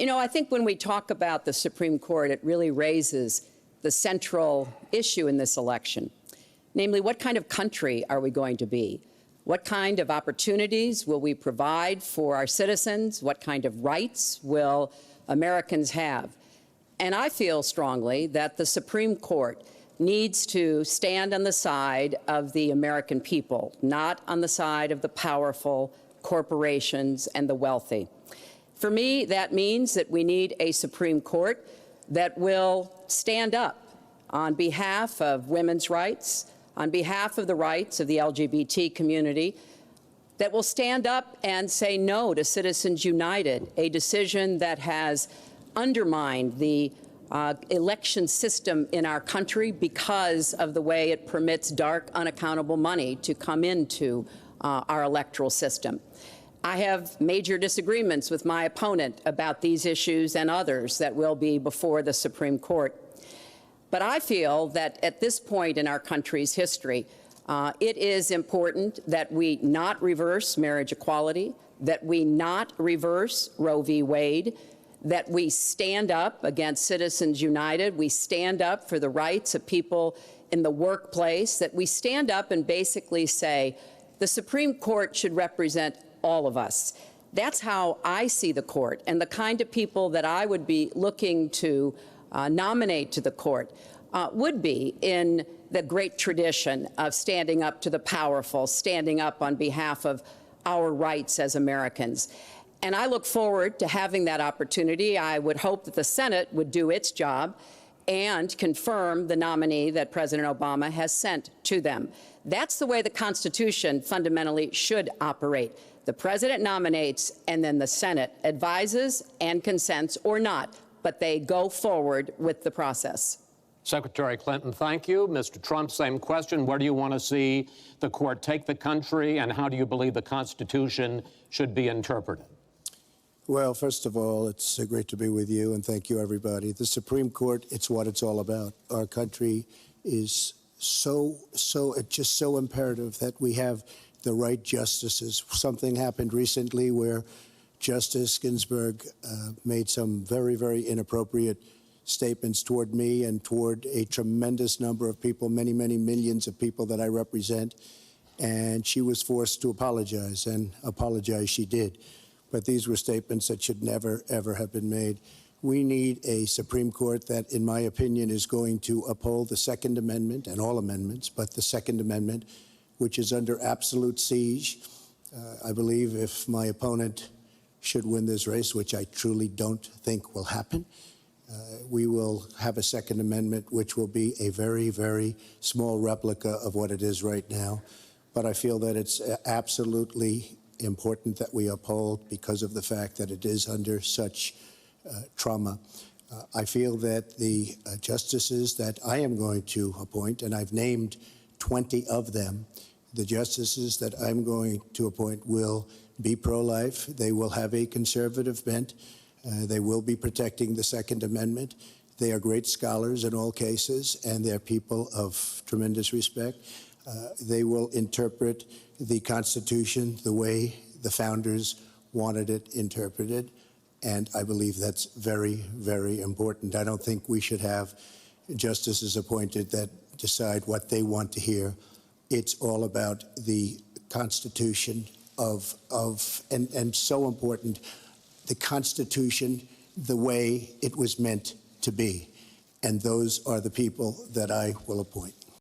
You know, I think when we talk about the Supreme Court, it really raises the central issue in this election, namely, what kind of country are we going to be? What kind of opportunities will we provide for our citizens? What kind of rights will Americans have? And I feel strongly that the Supreme Court needs to stand on the side of the American people, not on the side of the powerful corporations and the wealthy. For me, that means that we need a Supreme Court that will stand up on behalf of women's rights, on behalf of the rights of the LGBT community, that will stand up and say no to Citizens United, a decision that has undermined the election system in our country because of the way it permits dark, unaccountable money to come into our electoral system. I have major disagreements with my opponent about these issues and others that will be before the Supreme Court. But I feel that at this point in our country's history, it is important that we not reverse marriage equality, that we not reverse Roe v. Wade, that we stand up against Citizens United, we stand up for the rights of people in the workplace, that we stand up and basically say the Supreme Court should represent all of us. That's how I see the court, and the kind of people that I would be looking to nominate to the court would be in the great tradition of standing up to the powerful, standing up on behalf of our rights as Americans. And I look forward to having that opportunity. I would hope that the Senate would do its job and confirm the nominee that President Obama has sent to them. That's the way the Constitution fundamentally should operate. The President nominates, and then the Senate advises and consents, or not, but they go forward with the process. Secretary Clinton, thank you. Mr. Trump, same question. Where do you want to see the court take the country, and how do you believe the Constitution should be interpreted? Well, first of all, it's great to be with you, and thank you, everybody. The Supreme Court, it's what it's all about. Our country is it's just so imperative that we have the right justices. Something happened recently where Justice Ginsburg made some very, very inappropriate statements toward me and toward a tremendous number of people, many, many millions of people that I represent. And she was forced to apologize, and apologize she did. But these were statements that should never, ever have been made. We need a Supreme Court that, in my opinion, is going to uphold the Second Amendment and all amendments, but the Second Amendment, which is under absolute siege. I believe if my opponent should win this race, which I truly don't think will happen, we will have a Second Amendment which will be a very, very small replica of what it is right now. But I feel that it's absolutely important that we uphold because of the fact that it is under such trauma. I feel that the justices that I am going to appoint, and I've named 20 of them, the justices that I'm going to appoint will be pro-life. They will have a conservative bent. They will be protecting the Second Amendment. They are great scholars in all cases, and they're people of tremendous respect. They will interpret the Constitution the way the founders wanted it interpreted, and I believe that's very, very important. I don't think we should have justices appointed that decide what they want to hear. It's all about the Constitution and so important, the Constitution the way it was meant to be. And those are the people that I will appoint.